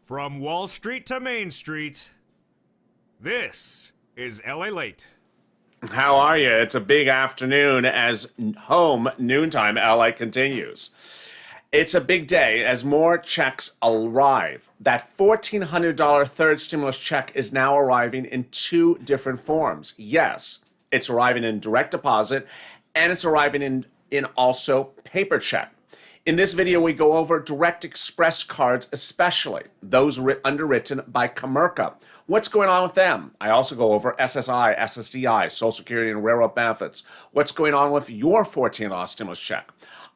From Wall Street to Main Street, this is LALATE. How are you? It's a big afternoon as home noontime LA continues. It's a big day as more checks arrive. That $1,400 third stimulus check is now arriving in two different forms. Yes, it's arriving in direct deposit and it's arriving in also paper check. In this video, we go over direct express cards, especially those underwritten by Comerica. What's going on with them? I also go over SSI, SSDI, Social Security, and railroad benefits. What's going on with your $14 stimulus check?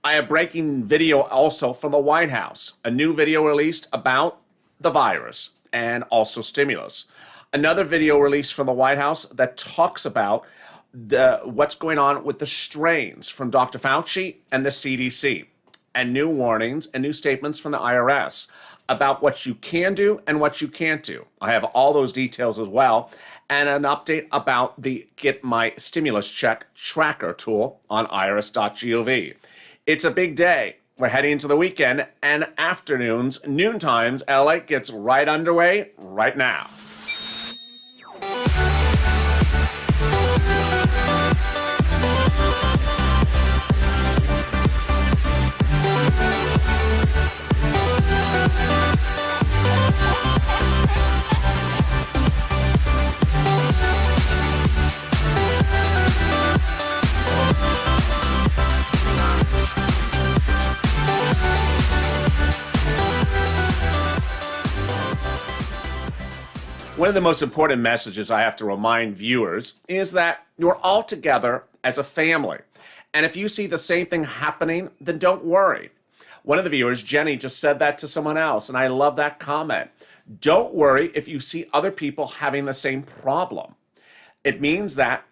I have breaking video also from the White House, a new video released about the virus and also stimulus. Another video released from the White House that talks about what's going on with the strains from Dr. Fauci and the CDC, and new warnings and new statements from the IRS about what you can do and what you can't do. I have all those details as well, and an update about the Get My Stimulus Check tracker tool on irs.gov. It's a big day. We're heading into the weekend, and afternoons, noontimes, LA gets right underway right now. One of the most important messages I have to remind viewers is that you're all together as a family. And if you see the same thing happening, then don't worry. One of the viewers, Jenny, just said that to someone else, and I love that comment. Don't worry if you see other people having the same problem. It means that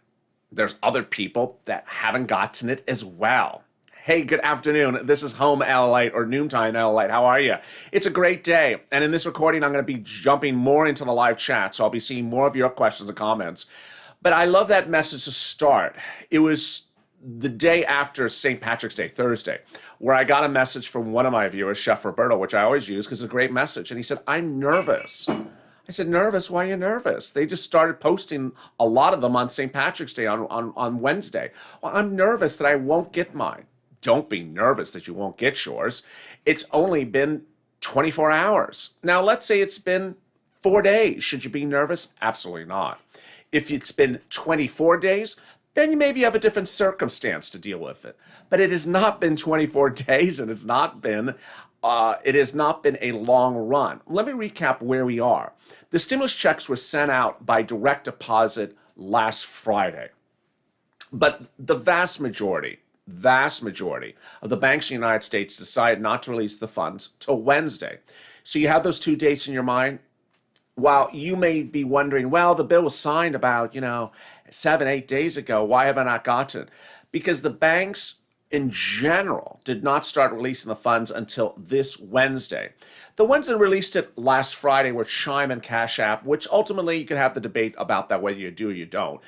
there's other people that haven't gotten it as well. Hey, good afternoon. This is Home LALATE or Noontime LALATE. How are you? It's a great day. And in this recording, I'm going to be jumping more into the live chat, so I'll be seeing more of your questions and comments. But I love that message to start. It was the day after St. Patrick's Day, Thursday, where I got a message from one of my viewers, Chef Roberto, which I always use because it's a great message. And he said, I'm nervous. I said, nervous? Why are you nervous? They just started posting a lot of them on St. Patrick's Day on Wednesday. Well, I'm nervous that I won't get mine. Don't be nervous that you won't get yours. It's only been 24 hours. Now, let's say it's been 4 days. Should you be nervous? Absolutely not. If it's been 24 days, then you maybe have a different circumstance to deal with it. But it has not been 24 days, and it has not been a long run. Let me recap where we are. The stimulus checks were sent out by direct deposit last Friday. But the vast majority of the banks in the United States decided not to release the funds till Wednesday. So you have those 2 dates in your mind. While you may be wondering, well, the bill was signed about, 7-8 days ago. Why have I not gotten it? Because the banks in general did not start releasing the funds until this Wednesday. The ones that released it last Friday were Chime and Cash App, which ultimately you can have the debate about that whether you do or you don't.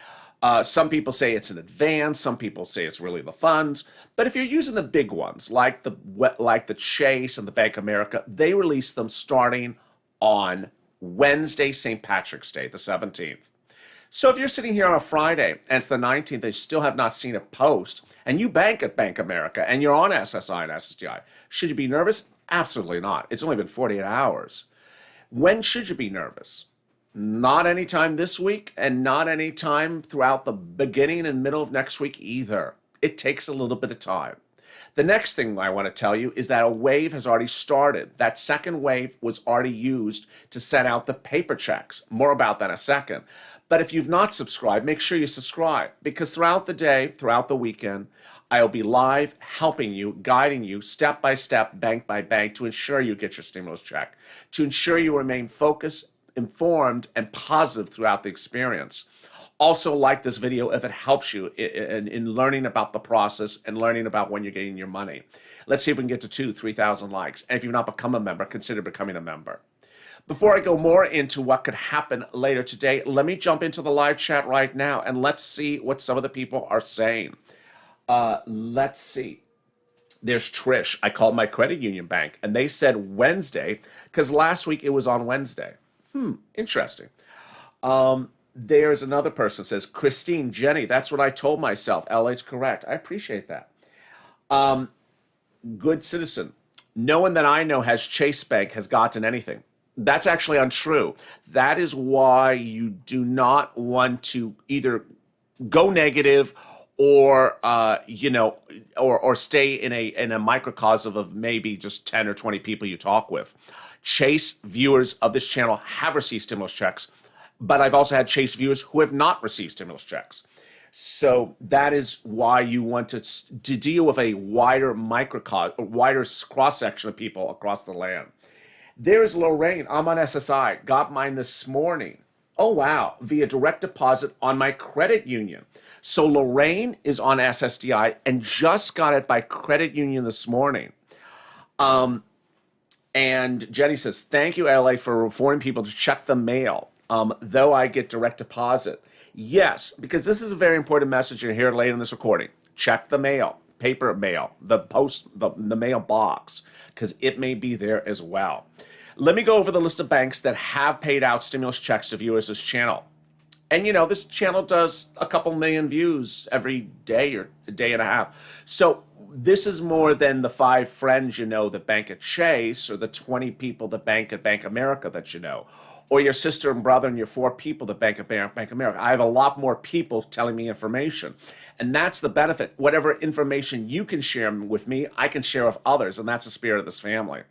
Some people say it's an advance. Some people say it's really the funds. But if you're using the big ones, like the Chase and the Bank of America, they release them starting on Wednesday, St. Patrick's Day, the 17th. So if you're sitting here on a Friday and it's the 19th, they still have not seen a post, and you bank at Bank of America and you're on SSI and SSDI, should you be nervous? Absolutely not. It's only been 48 hours. When should you be nervous? Not any time this week and not any time throughout the beginning and middle of next week either. It takes a little bit of time. The next thing I want to tell you is that a wave has already started. That second wave was already used to send out the paper checks. More about that in a second. But if you've not subscribed, make sure you subscribe, because throughout the day, throughout the weekend, I'll be live helping you, guiding you step by step, bank by bank, to ensure you get your stimulus check, to ensure you remain focused, informed, and positive throughout the experience. Also, like this video if it helps you in learning about the process and learning about when you're getting your money. Let's see if we can get to 2,000, 3,000 likes. And if you've not become a member, consider becoming a member. Before I go more into what could happen later today, let me jump into the live chat right now and let's see what some of the people are saying. Let's see. There's Trish. I called my credit union bank and they said Wednesday because last week it was on Wednesday. Interesting. There's another person says, Christine, Jenny, that's what I told myself. LA's correct. I appreciate that. Good citizen. No one that I know has Chase Bank has gotten anything. That's actually untrue. That is why you do not want to either go negative or or stay in a microcosm of maybe just 10 or 20 people you talk with. Chase viewers of this channel have received stimulus checks, but I've also had Chase viewers who have not received stimulus checks. So that is why you want to deal with a wider wider cross-section of people across the land. There's Lorraine. I'm on SSI. Got mine this morning. Oh, wow. Via direct deposit on my credit union. So Lorraine is on SSDI and just got it by credit union this morning. And Jenny says, thank you, LA, for informing people to check the mail, though I get direct deposit. Yes, because this is a very important message you'll hear later in this recording. Check the mail, paper mail, the post, the mail box, because it may be there as well. Let me go over the list of banks that have paid out stimulus checks to viewers of this channel. And this channel does a couple million views every day or a day and a half. So this is more than the 5 friends that bank at Chase, or the 20 people that bank at Bank America that or your sister and brother and your 4 people that bank at Bank America. I have a lot more people telling me information. And that's the benefit. Whatever information you can share with me, I can share with others. And that's the spirit of this family.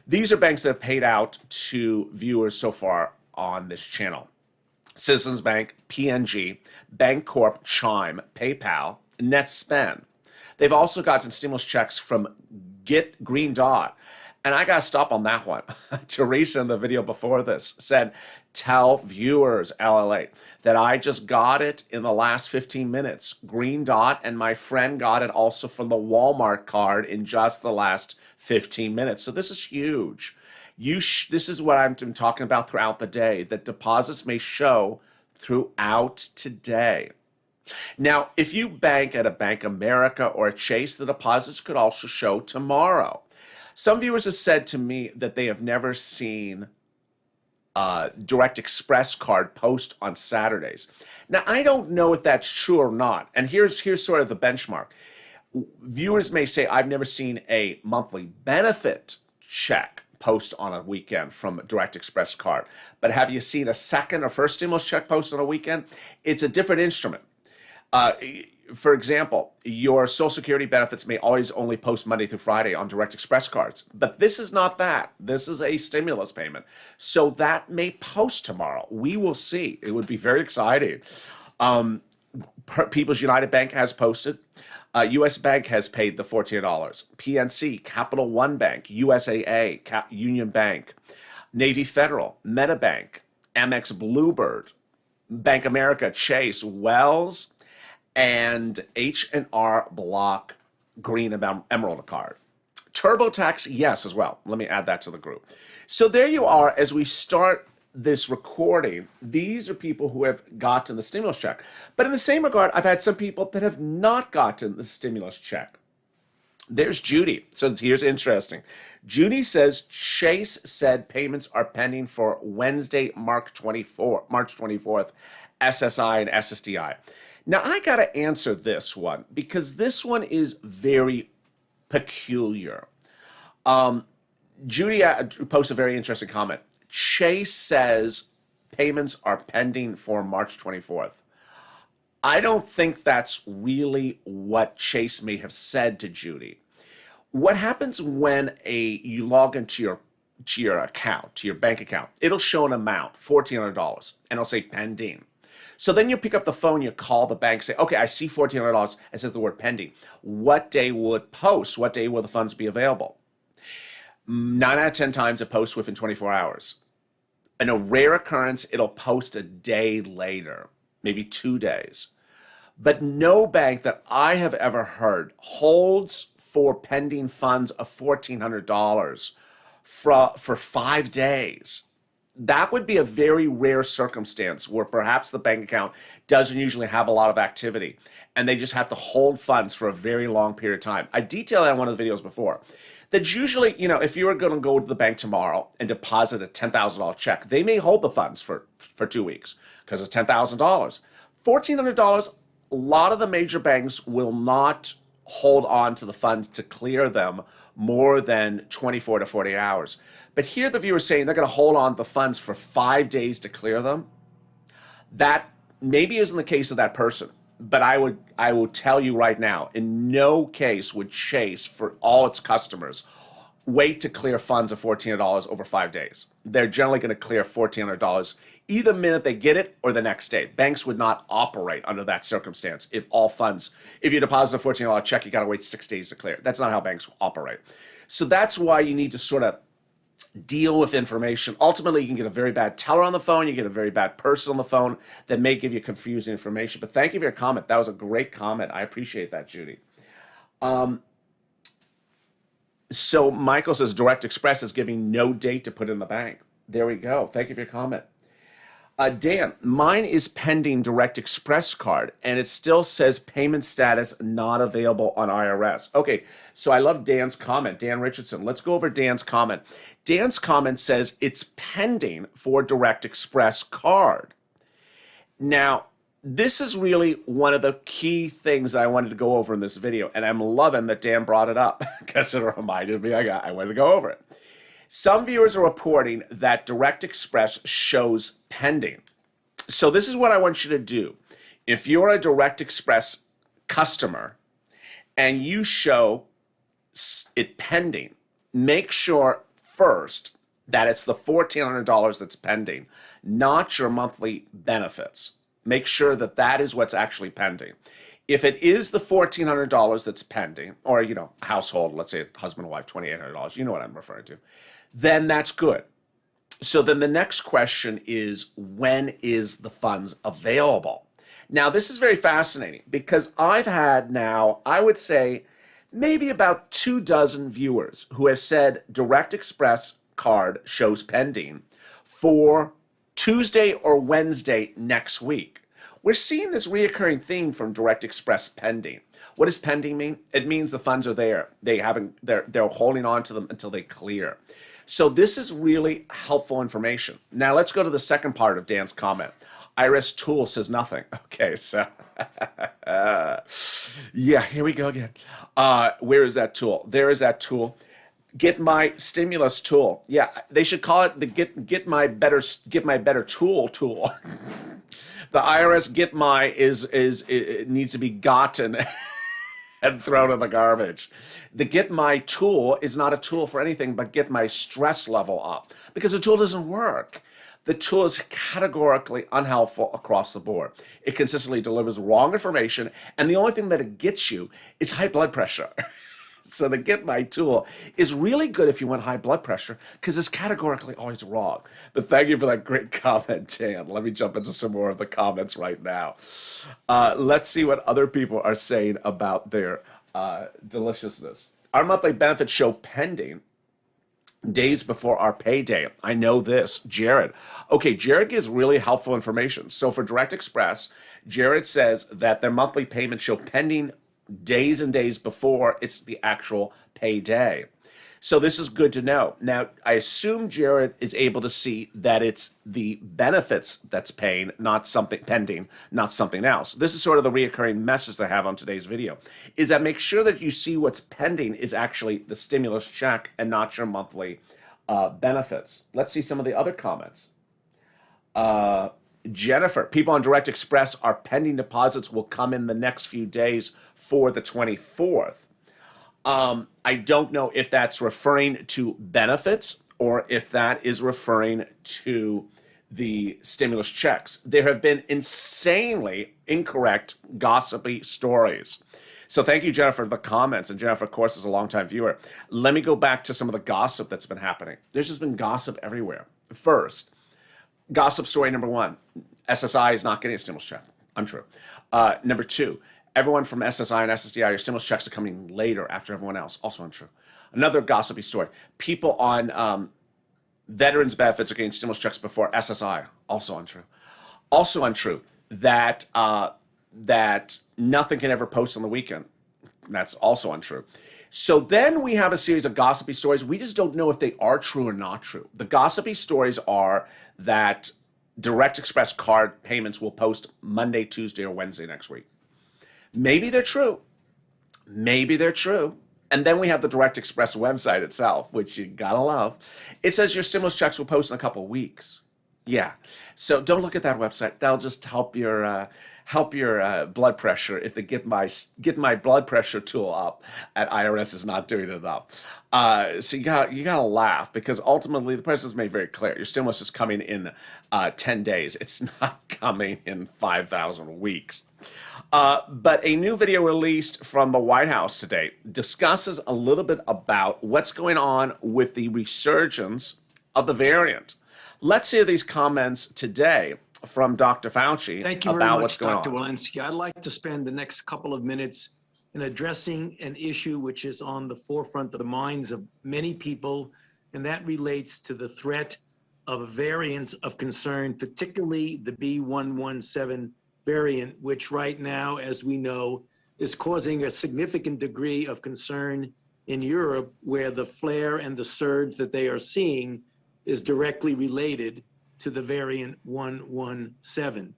These are banks that have paid out to viewers so far on this channel. Citizens Bank, PNG, Bancorp, Chime, PayPal, NetSpend. They've also gotten stimulus checks from Get Green Dot. And I got to stop on that one. Teresa in the video before this said, tell viewers, LALATE, that I just got it in the last 15 minutes. Green Dot, and my friend got it also from the Walmart card in just the last 15 minutes. So this is huge. This is what I'm talking about throughout the day, that deposits may show throughout today. Now, if you bank at a Bank America or a Chase, the deposits could also show tomorrow. Some viewers have said to me that they have never seen a Direct Express card post on Saturdays. Now, I don't know if that's true or not. And here's sort of the benchmark. Viewers may say, I've never seen a monthly benefit check post on a weekend from a Direct Express card. But have you seen a second or first stimulus check post on a weekend? It's a different instrument. For example, your Social Security benefits may always only post Monday through Friday on Direct Express cards. But this is not that. This is a stimulus payment. So that may post tomorrow. We will see. It would be very exciting. People's United Bank has posted. U.S. Bank has paid the $14. PNC, Capital One Bank, USAA, Union Bank, Navy Federal, MetaBank, Amex Bluebird, Bank America, Chase, Wells, and H&R Block Green Emerald card. TurboTax, yes, as well. Let me add that to the group. So there you are. As we start this recording, these are people who have gotten the stimulus check. But in the same regard, I've had some people that have not gotten the stimulus check. There's Judy. So here's interesting. Judy says Chase said payments are pending for Wednesday, March 24th, SSI and SSDI. Now, I got to answer this one because this one is very peculiar. Judy posts a very interesting comment. Chase says payments are pending for March 24th. I don't think that's really what Chase may have said to Judy. What happens when you log into your account, to your bank account, it'll show an amount, $1,400, and it'll say pending. So then you pick up the phone, you call the bank, say, okay, I see $1,400, it says the word pending. What day will it post? What day will the funds be available? 9 out of 10 times it posts within 24 hours. In a rare occurrence, it'll post a day later, maybe 2 days. But no bank that I have ever heard holds for pending funds of $1,400 for 5 days. that would be a very rare circumstance where perhaps the bank account doesn't usually have a lot of activity and they just have to hold funds for a very long period of time. I detailed that in one of the videos before. That's usually, if you were going to go to the bank tomorrow and deposit a $10,000 check, they may hold the funds for 2 weeks because it's $10,000. $1,400, a lot of the major banks will not hold on to the funds to clear them more than 24 to 48 hours. But here the viewer is saying they're going to hold on to the funds for 5 days to clear them. That maybe isn't the case of that person. But I will tell you right now, in no case would Chase, for all its customers, wait to clear funds of $1,400 over 5 days. They're generally going to clear $1,400 either the minute they get it or the next day. Banks would not operate under that circumstance if you deposit a $1,400 check, you got to wait 6 days to clear. That's not how banks operate. So that's why you need to sort of deal with information. Ultimately, you can get a very bad teller on the phone. You get a very bad person on the phone that may give you confusing information. But thank you for your comment. That was a great comment. I appreciate that, Judy. So Michael says Direct Express is giving no date to put in the bank. There we go. Thank you for your comment. Dan, mine is pending Direct Express card, and it still says payment status not available on IRS. Okay, so I love Dan's comment. Dan Richardson. Let's go over Dan's comment. Dan's comment says it's pending for Direct Express card. Now, this is really one of the key things that I wanted to go over in this video, and I'm loving that Dan brought it up because it reminded me I wanted to go over it. Some viewers are reporting that Direct Express shows pending. So this is what I want you to do. If you're a Direct Express customer and you show it pending, make sure first that it's the $1,400 that's pending, not your monthly benefits. Make sure that that is what's actually pending. If it is the $1,400 that's pending, or, household, let's say husband and wife, $2,800, you know what I'm referring to, then that's good. So then the next question is, when is the funds available? Now, this is very fascinating because I've had now, I would say, maybe about 24 viewers who have said Direct Express card shows pending for Tuesday or Wednesday next week. We're seeing this reoccurring theme from Direct Express pending. What does pending mean? It means the funds are there. They're holding on to them until they clear. So this is really helpful information. Now let's go to the second part of Dan's comment. IRS tool says nothing. Okay, so yeah, here we go again. Where is that tool? There is that tool. Get my stimulus tool. Yeah, they should call it the get my better tool. The IRS get my it needs to be gotten and thrown in the garbage. The get my tool is not a tool for anything but get my stress level up, because the tool doesn't work. The tool is categorically unhelpful across the board. It consistently delivers wrong information, and the only thing that it gets you is high blood pressure. So the Get My tool is really good if you want high blood pressure, because it's categorically always wrong. But thank you for that great comment, Dan. Let me jump into some more of the comments right now. Let's see what other people are saying about their deliciousness. Our monthly benefits show pending days before our payday. I know this. Jared. Okay, Jared gives really helpful information. So for Direct Express, Jared says that their monthly payments show pending days and days before it's the actual payday. So this is good to know. Now, I assume Jared is able to see that it's the benefits that's paying, not something pending, not something else. This is sort of the reoccurring message I have on today's video, is that make sure that you see what's pending is actually the stimulus check and not your monthly benefits. Let's see some of the other comments. Jennifer, people on Direct Express are pending deposits will come in the next few days for the 24th. I don't know if that's referring to benefits or if that is referring to the stimulus checks. There have been insanely incorrect, gossipy stories. So thank you, Jennifer, for the comments. And Jennifer, of course, is a longtime viewer. Let me go back to some of the gossip that's been happening. There's just been gossip everywhere. First, gossip story number one, SSI is not getting a stimulus check. Untrue. Number two, everyone from SSI and SSDI, your stimulus checks are coming later after everyone else. Also untrue. Another gossipy story, people on Veterans benefits are getting stimulus checks before SSI. Also untrue. Also untrue that that nothing can ever post on the weekend. That's also untrue. So then we have a series of gossipy stories. We just don't know if they are true or not true. The gossipy stories are that Direct Express card payments will post Monday, Tuesday, or Wednesday next week. Maybe they're true. Maybe they're true. And then we have the Direct Express website itself, which you gotta love. It says your stimulus checks will post in a couple of weeks. Yeah. So don't look at that website. That'll just help your blood pressure. If they get my blood pressure tool up at IRS is not doing it enough. So you gotta laugh, because ultimately the president's made very clear your stimulus is coming in 10 days. It's not coming in 5,000 weeks. But a new video released from the White House today discusses a little bit about what's going on with the resurgence of the variant. Let's hear these comments today from Dr. Fauci Thank you very about much, what's going Dr. on. Walensky. I'd like to spend the next couple of minutes in addressing an issue which is on the forefront of the minds of many people, and that relates to the threat of a variant of concern, particularly the B.1.1.7 variant, which right now, as we know, is causing a significant degree of concern in Europe, where the flare and the surge that they are seeing is directly related to the variant 117.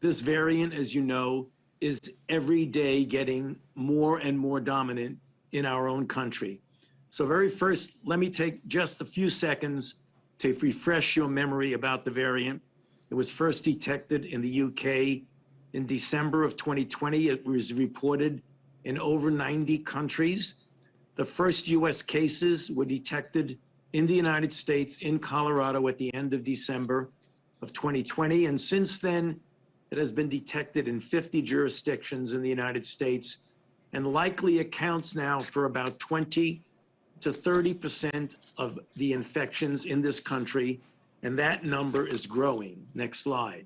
This variant, as you know, is every day getting more and more dominant in our own country. So very first, let me take just a few seconds to refresh your memory about the variant. It was first detected in the UK in December of 2020. It was reported in over 90 countries. The first US cases were detected in the United States, in Colorado, at the end of December of 2020. And since then, it has been detected in 50 jurisdictions in the United States, and likely accounts now for about 20 to 30% of the infections in this country. And that number is growing. Next slide.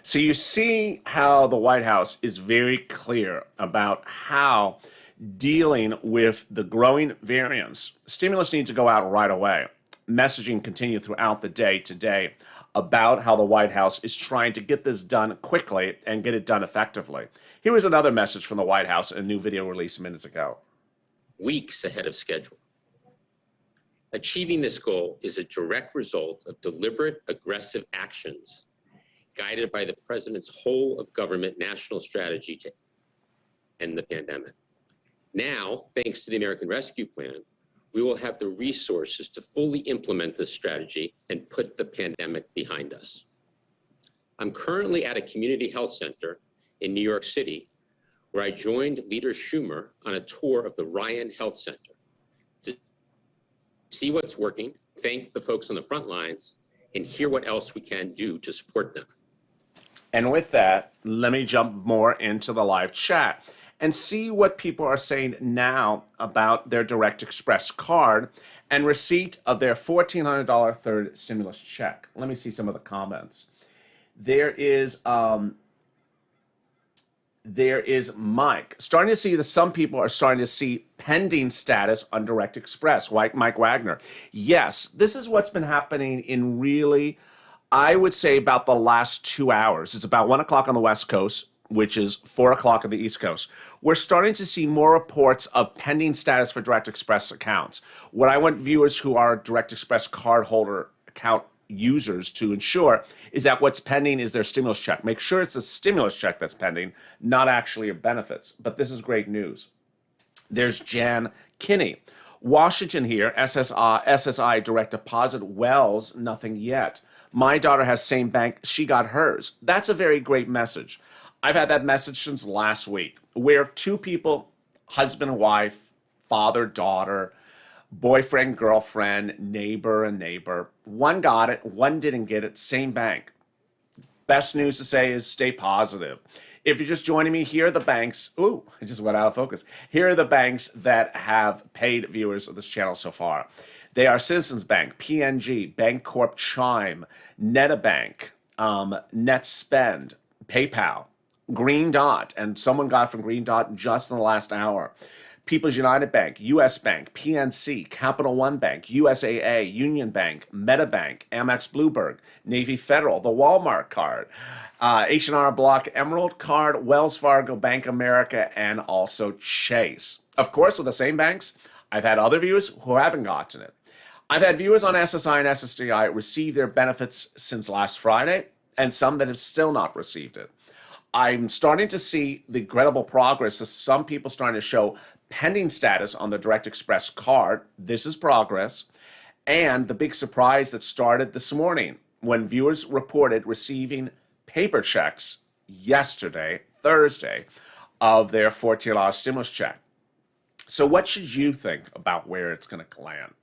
So you see how the White House is very clear about how dealing with the growing variants, stimulus needs to go out right away. Messaging continue throughout the day today about how the White House is trying to get this done quickly and get it done effectively. Here is another message from the White House, a new video released minutes ago. Weeks ahead of schedule. Achieving this goal is a direct result of deliberate, aggressive actions guided by the president's whole of government national strategy to end the pandemic. Now, thanks to the American Rescue Plan, we will have the resources to fully implement this strategy and put the pandemic behind us. I'm currently at a community health center in New York City, where I joined Leader Schumer on a tour of the Ryan Health Center to see what's working, thank the folks on the front lines, and hear what else we can do to support them. And with that, let me jump more into the live chat and see what people are saying now about their Direct Express card and receipt of their $1,400 third stimulus check. Let me see some of the comments. There is Mike. Starting to see that some people are starting to see pending status on Direct Express, like Mike Wagner. Yes, this is what's been happening in really, I would say, about the last 2 hours. It's about 1 o'clock on the West Coast, which is 4 o'clock on the East Coast. We're starting to see more reports of pending status for Direct Express accounts. What I want viewers who are Direct Express cardholder account users to ensure is that what's pending is their stimulus check. Make sure it's a stimulus check that's pending, not actually your benefits. But this is great news. There's Jan Kinney. Washington here, SSI direct deposit, Wells, nothing yet. My daughter has same bank, she got hers. That's a very great message. I've had that message since last week, where two people, husband and wife, father, daughter, boyfriend, girlfriend, neighbor, and neighbor, one got it, one didn't get it, same bank. Best news to say is stay positive. If you're just joining me, here are the banks. Ooh, I just went out of focus. Here are the banks that have paid viewers of this channel so far. They are Citizens Bank, PNG, Bancorp Chime, NetaBank, NetSpend, PayPal, Green Dot, and someone got from Green Dot just in the last hour. People's United Bank, US Bank, PNC, Capital One Bank, USAA, Union Bank, MetaBank, Amex Bluebird, Navy Federal, the Walmart card, H&R Block Emerald card, Wells Fargo, Bank America, and also Chase. Of course, with the same banks, I've had other viewers who haven't gotten it. I've had viewers on SSI and SSDI receive their benefits since last Friday, and some that have still not received it. I'm starting to see the incredible progress of some people starting to show pending status on the Direct Express card. This is progress. And the big surprise that started this morning when viewers reported receiving paper checks yesterday, Thursday, of their $14 stimulus check. So what should you think about where it's going to land?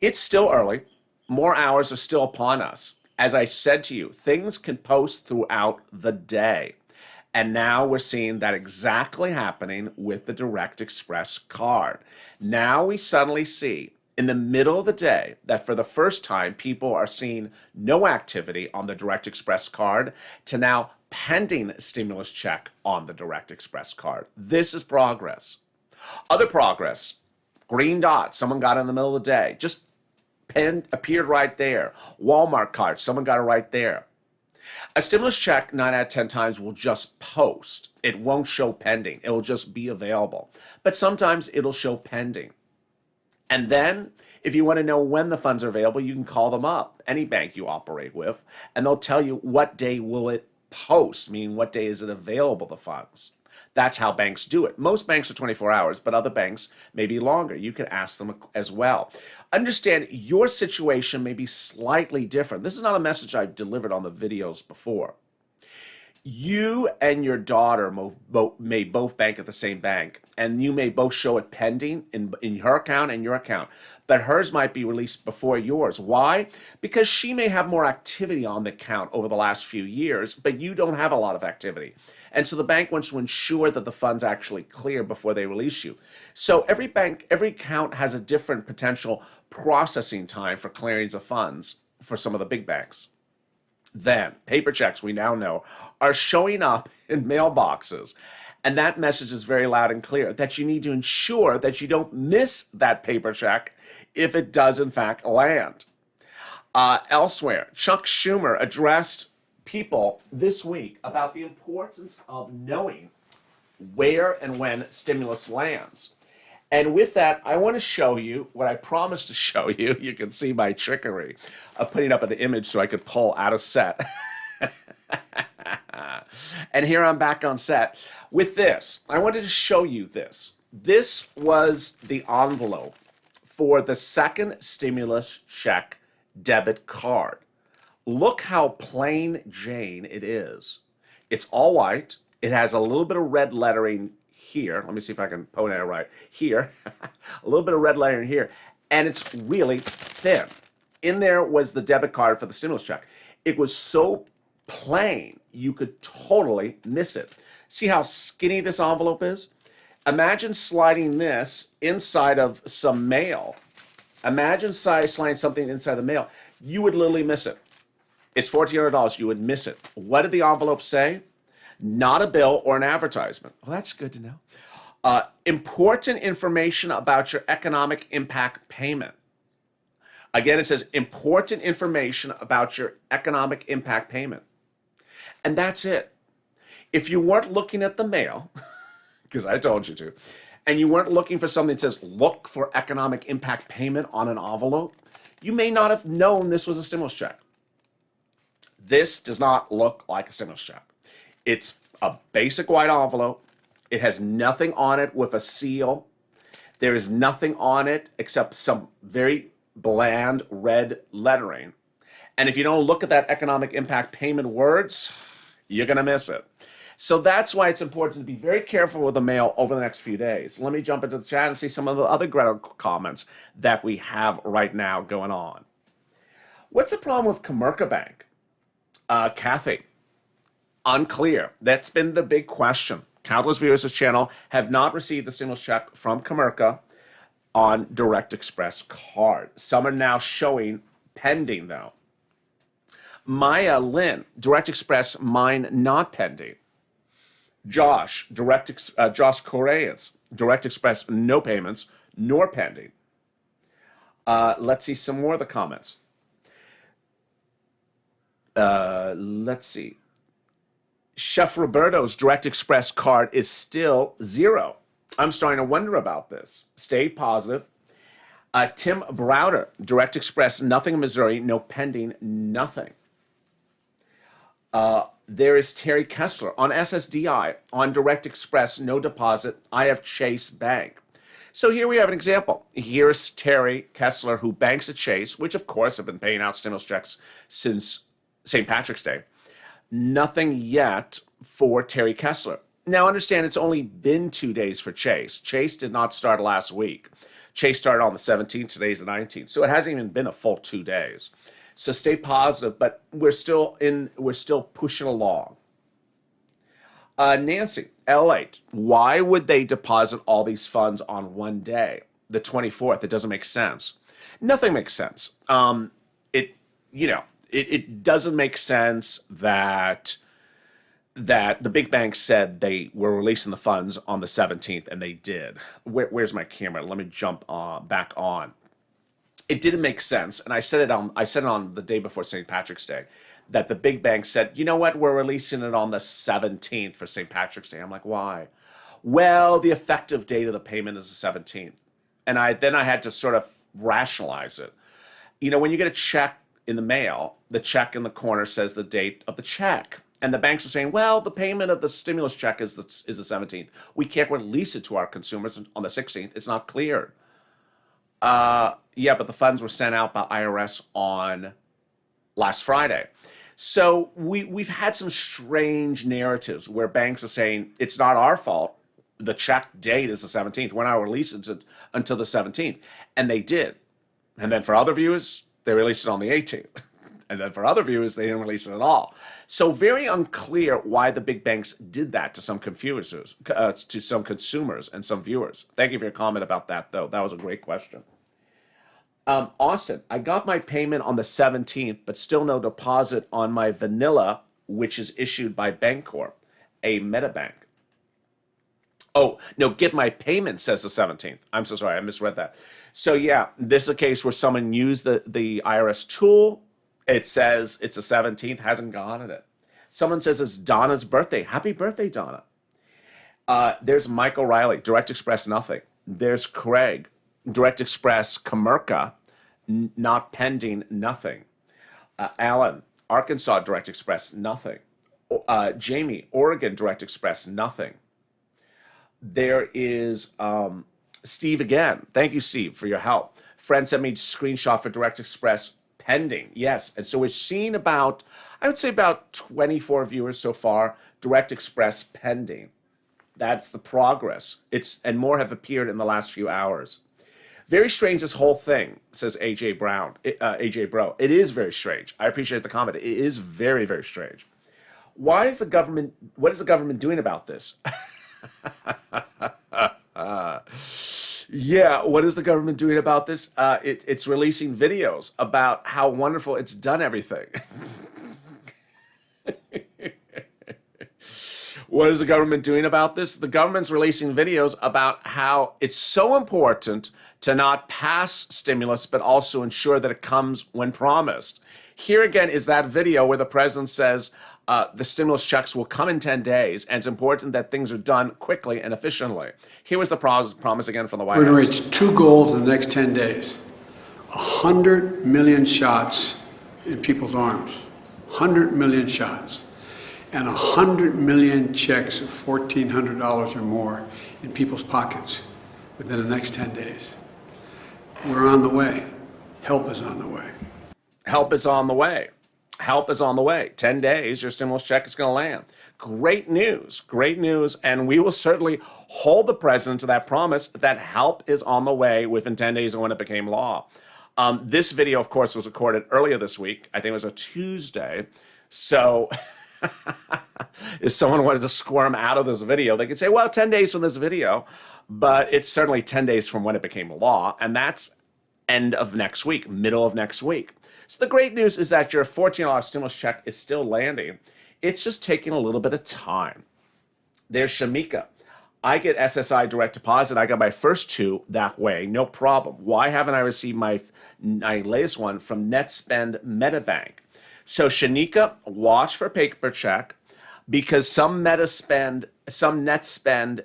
It's still early. More hours are still upon us. As I said to you, things can post throughout the day. And now we're seeing that exactly happening with the Direct Express card. Now we suddenly see in the middle of the day that for the first time, people are seeing no activity on the Direct Express card to now pending stimulus check on the Direct Express card. This is progress. Other progress, green dot, someone got in the middle of the day, just appeared right there. Walmart card, someone got it right there. A stimulus check 9 out of 10 times will just post. It won't show pending. It will just be available. But sometimes it'll show pending. And then if you want to know when the funds are available, you can call them up, any bank you operate with, and they'll tell you what day will it post, meaning what day is it available, the funds. That's how banks do it. Most banks are 24 hours, but other banks may be longer. You can ask them as well. Understand your situation may be slightly different. This is not a message I've delivered on the videos before. You and your daughter may both bank at the same bank, and you may both show it pending in her account and your account, but hers might be released before yours. Why? Because she may have more activity on the account over the last few years, but you don't have a lot of activity. And so the bank wants to ensure that the funds actually clear before they release you. So every bank, every account has a different potential processing time for clearings of funds for some of the big banks. Then, paper checks, we now know, are showing up in mailboxes. And that message is very loud and clear, that you need to ensure that you don't miss that paper check if it does, in fact, land. Elsewhere, Chuck Schumer addressed people this week about the importance of knowing where and when stimulus lands. And with that, I want to show you what I promised to show you. You can see my trickery of putting up an image so I could pull out of set. And here I'm back on set with this. I wanted to show you this. This was the envelope for the second stimulus check debit card. Look how plain Jane it is. It's all white. It has a little bit of red lettering here. Let me see if I can point it right. Here. A little bit of red lettering here. And it's really thin. In there was the debit card for the stimulus check. It was so plain, you could totally miss it. See how skinny this envelope is? Imagine sliding this inside of some mail. Imagine sliding something inside the mail. You would literally miss it. It's $1,400. You would miss it. What did the envelope say? Not a bill or an advertisement. Well, that's good to know. Important information about your economic impact payment. Again, it says important information about your economic impact payment. And that's it. If you weren't looking at the mail, because I told you to, and you weren't looking for something that says look for economic impact payment on an envelope, you may not have known this was a stimulus check. This does not look like a stimulus check. It's a basic white envelope. It has nothing on it with a seal. There is nothing on it except some very bland red lettering. And if you don't look at that economic impact payment words, you're going to miss it. So that's why it's important to be very careful with the mail over the next few days. Let me jump into the chat and see some of the other comments that we have right now going on. What's the problem with Comerica Bank? Kathy, unclear. That's been the big question. Countless viewers of this channel have not received the stimulus check from Comerica on Direct Express card. Some are now showing pending, though. Maya Lynn, Direct Express, mine not pending. Josh, Josh Correas, Direct Express, no payments, nor pending. Let's see some more of the comments. Let's see. Chef Roberto's Direct Express card is still 0. I'm starting to wonder about this. Stay positive. Tim Browder, Direct Express, nothing in Missouri, no pending, nothing. There is Terry Kessler on SSDI, on Direct Express, no deposit. I have Chase Bank. So here we have an example. Here's Terry Kessler, who banks at Chase, which of course have been paying out stimulus checks since St. Patrick's Day. Nothing yet for Terry Kessler. Now understand, it's only been 2 days for Chase. Chase did not start last week. Chase started on the 17th, today's the 19th. So it hasn't even been a full 2 days. So stay positive, but we're still pushing along. Nancy, LALATE, why would they deposit all these funds on one day, the 24th? It doesn't make sense. Nothing makes sense. It doesn't make sense that the big banks said they were releasing the funds on the 17th, and they did. Where's my camera? Let me jump back on. It didn't make sense, and I said it on the day before St. Patrick's Day, that the big bank said, you know what, we're releasing it on the 17th for St. Patrick's Day. I'm like, why? Well, the effective date of the payment is the 17th. And then I had to sort of rationalize it. You know, when you get a check in the mail, the check in the corner says the date of the check. And the banks are saying, well, the payment of the stimulus check is the 17th. We can't release it to our consumers on the 16th. It's not cleared. Yeah, but the funds were sent out by IRS on last Friday. So we've had some strange narratives where banks are saying it's not our fault. The check date is the 17th. We're not releasing it until the 17th. And they did. And then for other viewers, they released it on the 18th. And then for other viewers, they didn't release it at all. So very unclear why the big banks did that to some confusers, to some consumers and some viewers. Thank you for your comment about that, though. That was a great question. Austin, I got my payment on the 17th, but still no deposit on my vanilla, which is issued by Bancorp, a metabank. Oh, no, get my payment says the 17th. I'm so sorry, I misread that. So yeah, this is a case where someone used the IRS tool. It says it's the 17th, hasn't gotten it. Someone says it's Donna's birthday. Happy birthday, Donna. There's Mike O'Reilly, Direct Express, nothing. There's Craig, Direct Express, Comerica, not pending, nothing. Alan, Arkansas, Direct Express, nothing. Jamie, Oregon, Direct Express, nothing. There is Steve again. Thank you, Steve, for your help. Friend sent me a screenshot for Direct Express, pending. Yes, and so we're seeing I would say about 24 viewers so far, Direct Express pending. That's the progress. And more have appeared in the last few hours. Very strange, this whole thing, says AJ Bro. It is very strange. I appreciate the comment. It is very, very strange. What is the government doing about this? Yeah, what is the government doing about this? It's releasing videos about how wonderful it's done everything. What is the government doing about this? The government's releasing videos about how it's so important to not pass stimulus, but also ensure that it comes when promised. Here again is that video where the president says the stimulus checks will come in 10 days, and it's important that things are done quickly and efficiently. Here was the promise again from the White House. We're going to reach 2 goals in the next 10 days. 100 million shots in people's arms. 100 million shots. And 100 million checks of $1,400 or more in people's pockets within the next 10 days. We're on the way. Help is on the way. Help is on the way. Help is on the way. 10 days, your stimulus check is going to land. Great news, and we will certainly hold the president to that promise that help is on the way within 10 days of when it became law. This video, of course, was recorded earlier this week. I think it was a Tuesday. So if someone wanted to squirm out of this video, they could say, well, 10 days from this video, but it's certainly 10 days from when it became law, and that's end of next week, middle of next week. So the great news is that your $14 stimulus check is still landing. It's just taking a little bit of time. There's Shamika. I get SSI direct deposit. I got my first two that way, no problem. Why haven't I received my latest one from NetSpend MetaBank? So Shanika, watch for paper check, because some NetSpend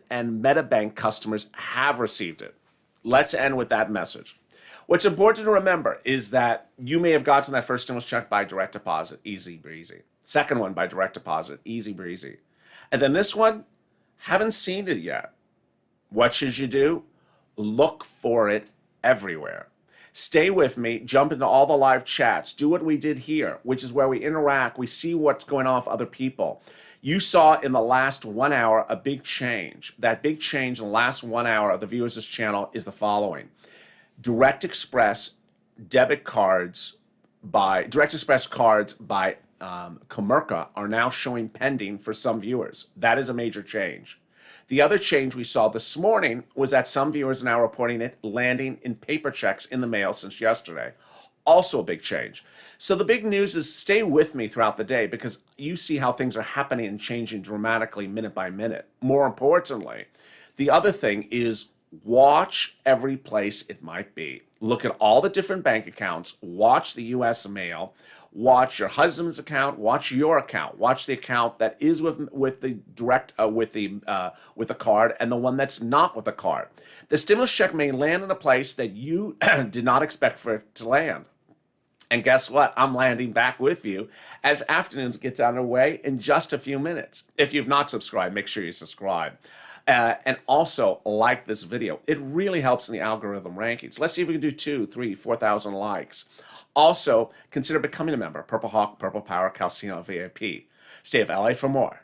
and MetaBank customers have received it. Let's end with that message. What's important to remember is that you may have gotten that first stimulus check by direct deposit, easy breezy. Second one by direct deposit, easy breezy. And then this one, haven't seen it yet. What should you do? Look for it everywhere. Stay with me, jump into all the live chats, do what we did here, which is where we interact, we see what's going on with other people. You saw in the last 1 hour a big change. That big change in the last 1 hour of the viewers of this channel is the following. Direct Express cards by Comerica are now showing pending for some viewers. That is a major change. The other change we saw this morning was that some viewers are now reporting it landing in paper checks in the mail since yesterday. Also a big change. So the big news is stay with me throughout the day, because you see how things are happening and changing dramatically minute by minute. More importantly, the other thing is watch every place it might be. Look at all the different bank accounts, watch the US mail, watch your husband's account, watch your account, watch the account that is with the direct with the card, and the one that's not with the card. The stimulus check may land in a place that you did not expect for it to land. And guess what? I'm landing back with you as afternoons gets underway in just a few minutes. If you've not subscribed, make sure you subscribe. And also like this video. It really helps in the algorithm rankings. Let's see if we can do 2,000, 3,000, 4,000 likes. Also, consider becoming a member. Purple Hawk, Purple Power, Calcino VIP. Stay of LA for more.